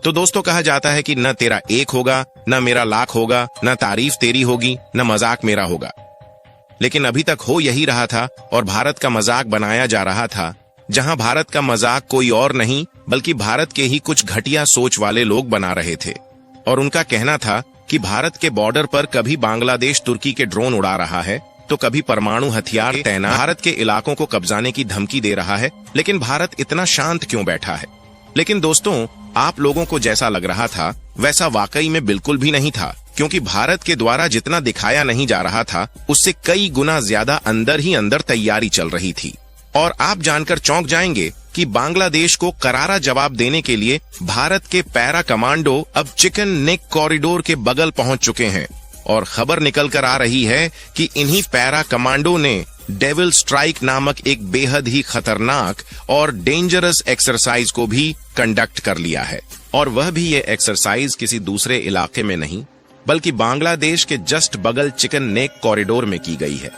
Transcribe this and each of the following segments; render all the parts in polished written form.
तो दोस्तों कहा जाता है कि न तेरा एक होगा, न मेरा लाख होगा, न तारीफ तेरी होगी, न मजाक मेरा होगा। लेकिन अभी तक हो यही रहा था और भारत का मजाक बनाया जा रहा था, जहां भारत का मजाक कोई और नहीं बल्कि भारत के ही कुछ घटिया सोच वाले लोग बना रहे थे। और उनका कहना था कि भारत के बॉर्डर पर कभी बांग्लादेश तुर्की के ड्रोन उड़ा रहा है, तो कभी परमाणु हथियार तैनात भारत के इलाकों को कब्जाने की धमकी दे रहा है। लेकिन भारत इतना शांत क्यों बैठा है? लेकिन दोस्तों, आप लोगों को जैसा लग रहा था वैसा वाकई में बिल्कुल भी नहीं था, क्योंकि भारत के द्वारा जितना दिखाया नहीं जा रहा था उससे कई गुना ज्यादा अंदर ही अंदर तैयारी चल रही थी। और आप जानकर चौंक जाएंगे कि बांग्लादेश को करारा जवाब देने के लिए भारत के पैरा कमांडो अब चिकन नेक कॉरिडोर के बगल पहुंच चुके हैं। और खबर निकल कर आ रही है कि इन्हीं पैरा कमांडो ने डेविल स्ट्राइक नामक एक बेहद ही खतरनाक और डेंजरस एक्सरसाइज को भी कंडक्ट कर लिया है। और वह भी ये एक्सरसाइज किसी दूसरे इलाके में नहीं बल्कि बांग्लादेश के जस्ट बगल चिकन नेक कॉरिडोर में की गई है।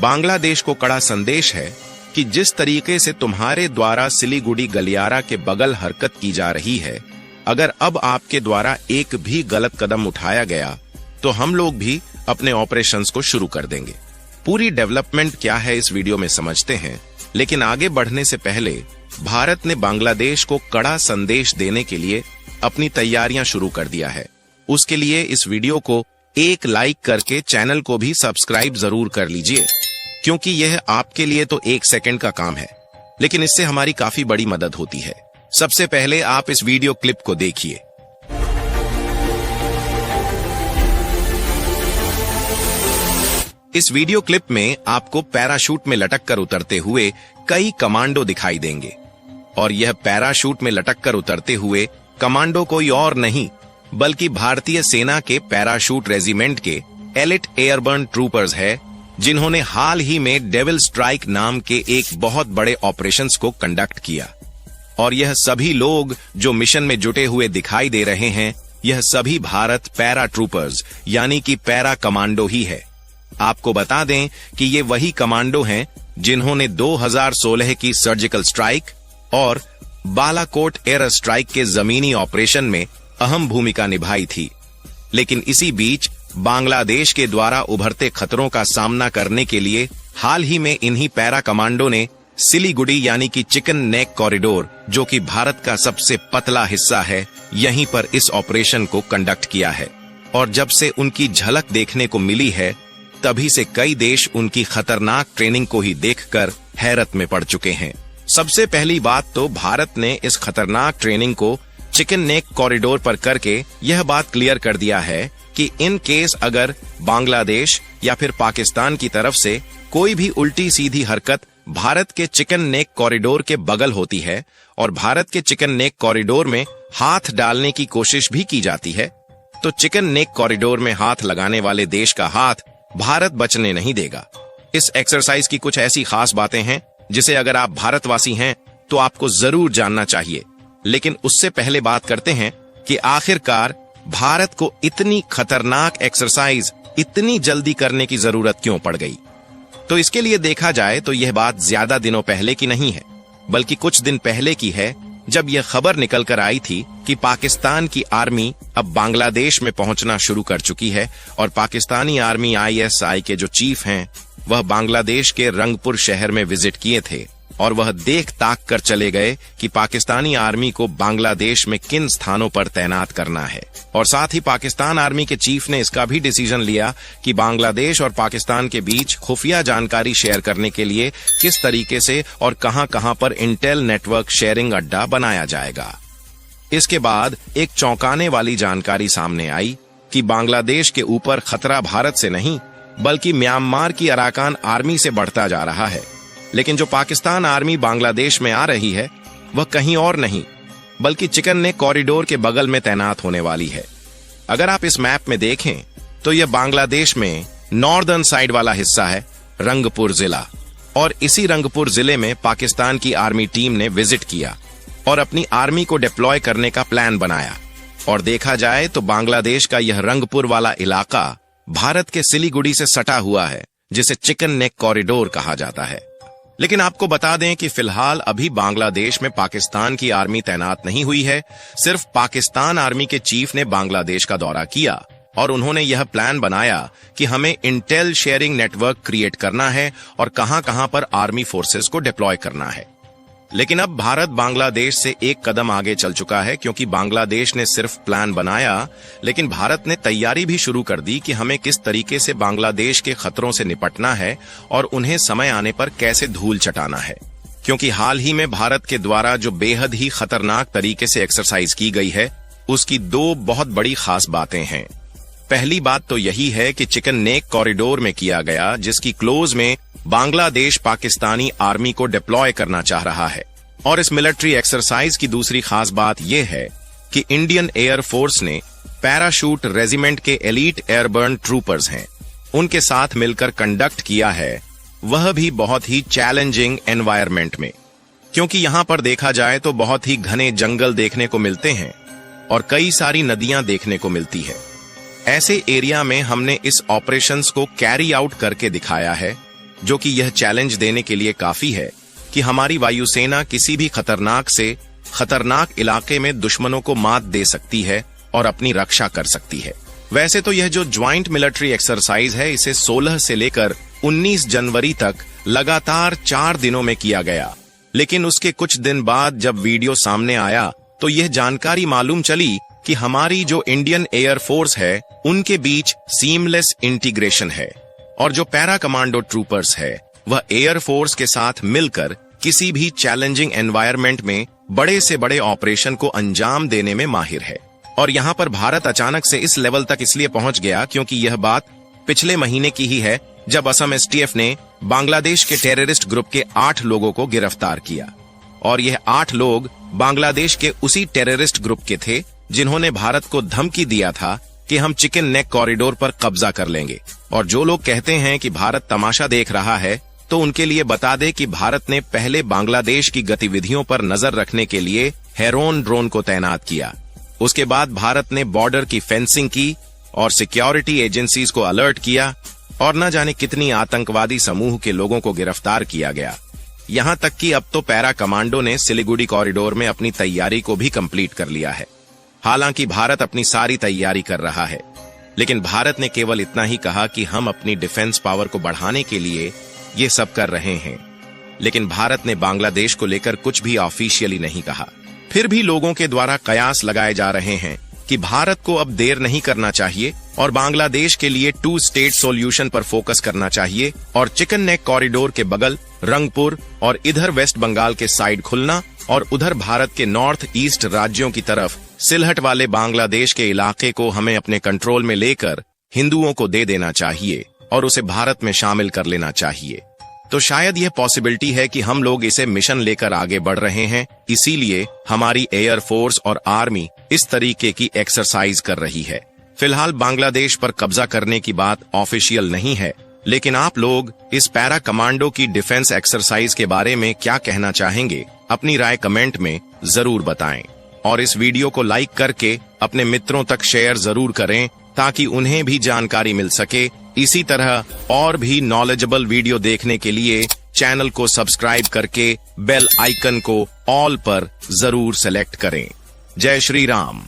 बांग्लादेश को कड़ा संदेश है कि जिस तरीके से तुम्हारे द्वारा सिलीगुड़ी गलियारा के बगल हरकत की जा रही है, अगर अब आपके द्वारा एक भी गलत कदम उठाया गया तो हम लोग भी अपने ऑपरेशंस को शुरू कर देंगे। पूरी डेवलपमेंट क्या है इस वीडियो में समझते हैं, लेकिन आगे बढ़ने से पहले भारत ने बांग्लादेश को कड़ा संदेश देने के लिए अपनी तैयारियां शुरू कर दिया है। उसके लिए इस वीडियो को एक लाइक करके चैनल को भी सब्सक्राइब जरूर कर लीजिए, क्योंकि यह आपके लिए तो 1 सेकंड का काम है, लेकिन इससे हमारी काफी बड़ी मदद होती है। सबसे पहले आप इस वीडियो क्लिप को देखिए। इस वीडियो क्लिप में आपको पैराशूट में लटक कर उतरते हुए कई कमांडो दिखाई देंगे। और यह पैराशूट में लटक कर उतरते हुए कमांडो कोई और नहीं बल्कि भारतीय सेना के पैराशूट रेजिमेंट के एलिट एयरबर्न ट्रूपर्स है, जिन्होंने हाल ही में डेविल स्ट्राइक नाम के एक बहुत बड़े ऑपरेशंस को कंडक्ट किया। और यह सभी लोग जो मिशन में जुटे हुए दिखाई दे रहे हैं, यह सभी भारत पैरा ट्रूपर्स यानी कि पैरा कमांडो ही है। आपको बता दें कि ये वही कमांडो हैं जिन्होंने 2016 की सर्जिकल स्ट्राइक और बालाकोट एयर स्ट्राइक के जमीनी ऑपरेशन में अहम भूमिका निभाई थी। लेकिन इसी बीच बांग्लादेश के द्वारा उभरते खतरों का सामना करने के लिए हाल ही में इन्हीं पैरा कमांडो ने सिलीगुड़ी यानी कि चिकन नेक कॉरिडोर, जो कि भारत का सबसे पतला हिस्सा है, यहीं पर इस ऑपरेशन को कंडक्ट किया है। और जब से उनकी झलक देखने को मिली है, तभी से कई देश उनकी खतरनाक ट्रेनिंग को ही देखकर हैरत में पड़ चुके हैं। सबसे पहली बात तो भारत ने इस खतरनाक ट्रेनिंग को चिकन नेक कॉरिडोर पर करके यह बात क्लियर कर दिया है कि इन केस अगर बांग्लादेश या फिर पाकिस्तान की तरफ से कोई भी उल्टी सीधी हरकत भारत के चिकन नेक कॉरिडोर के बगल होती है और भारत के चिकन नेक कॉरिडोर में हाथ डालने की कोशिश भी की जाती है, तो चिकन नेक कॉरिडोर में हाथ लगाने वाले देश का हाथ भारत बचने नहीं देगा। इस एक्सरसाइज की कुछ ऐसी खास बातें हैं जिसे अगर आप भारतवासी हैं तो आपको जरूर जानना चाहिए। लेकिन उससे पहले बात करते हैं कि आखिरकार भारत को इतनी खतरनाक एक्सरसाइज इतनी जल्दी करने की जरूरत क्यों पड़ गई। तो इसके लिए देखा जाए तो यह बात ज्यादा दिनों पहले की नहीं है, बल्कि कुछ दिन पहले की है, जब यह खबर निकल कर आई थी कि पाकिस्तान की आर्मी अब बांग्लादेश में पहुंचना शुरू कर चुकी है। और पाकिस्तानी आर्मी ISI के जो चीफ हैं, वह बांग्लादेश के रंगपुर शहर में विजिट किए थे और वह देख ताक कर चले गए कि पाकिस्तानी आर्मी को बांग्लादेश में किन स्थानों पर तैनात करना है। और साथ ही पाकिस्तान आर्मी के चीफ ने इसका भी डिसीजन लिया कि बांग्लादेश और पाकिस्तान के बीच खुफिया जानकारी शेयर करने के लिए किस तरीके से और कहां-कहां पर इंटेल नेटवर्क शेयरिंग अड्डा बनाया जाएगा। इसके बाद एक चौंकाने वाली जानकारी सामने आई कि बांग्लादेश के ऊपर खतरा भारत से नहीं बल्कि म्यांमार की अराकान आर्मी से बढ़ता जा रहा है। लेकिन जो पाकिस्तान आर्मी बांग्लादेश में आ रही है, वह कहीं और नहीं बल्कि चिकन नेक कॉरिडोर के बगल में तैनात होने वाली है। अगर आप इस मैप में देखें तो यह बांग्लादेश में नॉर्दर्न साइड वाला हिस्सा है, रंगपुर जिला। और इसी रंगपुर जिले में पाकिस्तान की आर्मी टीम ने विजिट किया और अपनी आर्मी को डिप्लॉय करने का प्लान बनाया। और देखा जाए तो बांग्लादेश का यह रंगपुर वाला इलाका भारत के सिलीगुड़ी से सटा हुआ है, जिसे चिकन नेक कॉरिडोर कहा जाता है। लेकिन आपको बता दें कि फिलहाल अभी बांग्लादेश में पाकिस्तान की आर्मी तैनात नहीं हुई है। सिर्फ पाकिस्तान आर्मी के चीफ ने बांग्लादेश का दौरा किया और उन्होंने यह प्लान बनाया कि हमें इंटेल शेयरिंग नेटवर्क क्रिएट करना है और कहां-कहां पर आर्मी फोर्सेस को डिप्लॉय करना है। लेकिन अब भारत बांग्लादेश से एक कदम आगे चल चुका है, क्योंकि बांग्लादेश ने सिर्फ प्लान बनाया, लेकिन भारत ने तैयारी भी शुरू कर दी कि हमें किस तरीके से बांग्लादेश के खतरों से निपटना है और उन्हें समय आने पर कैसे धूल चटाना है। क्योंकि हाल ही में भारत के द्वारा जो बेहद ही खतरनाक तरीके से एक्सरसाइज की गई है, उसकी दो बहुत बड़ी खास बातें हैं। पहली बात तो यही है कि चिकन नेक कॉरिडोर में किया गया, जिसकी क्लोज में बांग्लादेश पाकिस्तानी आर्मी को डिप्लॉय करना चाह रहा है। और इस मिलिट्री एक्सरसाइज की दूसरी खास बात यह है कि इंडियन एयर फोर्स ने पैराशूट रेजिमेंट के एलीट एयरबर्न ट्रूपर्स हैं, उनके साथ मिलकर कंडक्ट किया है, वह भी बहुत ही चैलेंजिंग एनवायरनमेंट में। क्योंकि यहां पर देखा जाए तो बहुत ही घने जंगल देखने को मिलते हैं और कई सारी नदियां देखने को मिलती है। ऐसे एरिया में हमने इस ऑपरेशंस को कैरी आउट करके दिखाया है, जो कि यह चैलेंज देने के लिए काफी है कि हमारी वायुसेना किसी भी खतरनाक से खतरनाक इलाके में दुश्मनों को मात दे सकती है और अपनी रक्षा कर सकती है। वैसे तो यह जो ज्वाइंट मिलिट्री एक्सरसाइज है, इसे 16 से लेकर 19 जनवरी तक लगातार 4 दिनों में किया गया। लेकिन उसके कुछ दिन बाद जब वीडियो सामने आया तो यह जानकारी मालूम चली कि हमारी जो इंडियन एयर फोर्स है, उनके बीच सीमलेस इंटीग्रेशन है और जो पैरा कमांडो ट्रूपर्स है, वह एयर फोर्स के साथ मिलकर किसी भी चैलेंजिंग एनवायरनमेंट में बड़े से बड़े ऑपरेशन को अंजाम देने में माहिर है। और यहां पर भारत अचानक से इस लेवल तक इसलिए पहुंच गया क्योंकि यह बात पिछले महीने की ही है, जब असम एसटीएफ ने बांग्लादेश के टेररिस्ट ग्रुप के 8 लोगों को गिरफ्तार किया। और यह 8 लोग बांग्लादेश के उसी टेररिस्ट ग्रुप के थे जिन्होंने भारत को धमकी दिया था कि हम चिकन नेक कॉरिडोर पर कब्जा कर लेंगे। और जो लोग कहते हैं कि भारत तमाशा देख रहा है, तो उनके लिए बता दे कि भारत ने पहले बांग्लादेश की गतिविधियों पर नजर रखने के लिए हेरोन ड्रोन को तैनात किया। उसके बाद भारत ने बॉर्डर की फेंसिंग की और सिक्योरिटी एजेंसीज को अलर्ट किया और न जाने कितनी आतंकवादी समूह के लोगों को गिरफ्तार किया गया। यहां तक कि अब तो पैरा कमांडो ने सिलीगुड़ी कॉरिडोर में अपनी तैयारी को भी कंप्लीट कर लिया है। हालांकि भारत अपनी सारी तैयारी कर रहा है, लेकिन भारत ने केवल इतना ही कहा कि हम अपनी डिफेंस पावर को बढ़ाने के लिए ये सब कर रहे हैं। लेकिन भारत ने बांग्लादेश को लेकर कुछ भी ऑफिशियली नहीं कहा। फिर भी लोगों के द्वारा कयास लगाए जा रहे हैं कि भारत को अब देर नहीं करना चाहिए और बांग्लादेश के लिए 2 स्टेट सॉल्यूशन पर फोकस करना चाहिए और चिकन नेक कॉरिडोर के बगल रंगपुर और इधर वेस्ट बंगाल के साइड खुलना और उधर भारत के नॉर्थ ईस्ट राज्यों की तरफ सिलहट वाले बांग्लादेश के इलाके को हमें अपने कंट्रोल में लेकर हिंदुओं को दे देना चाहिए और उसे भारत में शामिल कर लेना चाहिए। तो शायद यह पॉसिबिलिटी है कि हम लोग इसे मिशन लेकर आगे बढ़ रहे हैं, इसीलिए हमारी एयर फोर्स और आर्मी इस तरीके की एक्सरसाइज कर रही है। फिलहाल बांग्लादेश पर कब्जा करने की बात ऑफिशियल नहीं है, लेकिन आप लोग इस पैरा कमांडो की डिफेंस एक्सरसाइज के बारे में क्या कहना चाहेंगे, अपनी राय कमेंट में जरूर बताएं और इस वीडियो को लाइक करके अपने मित्रों तक शेयर जरूर करें ताकि उन्हें भी जानकारी मिल सके। इसी तरह और भी नॉलेजेबल वीडियो देखने के लिए चैनल को सब्सक्राइब करके बेल आइकन को ऑल पर जरूर सेलेक्ट करें। जय श्री राम।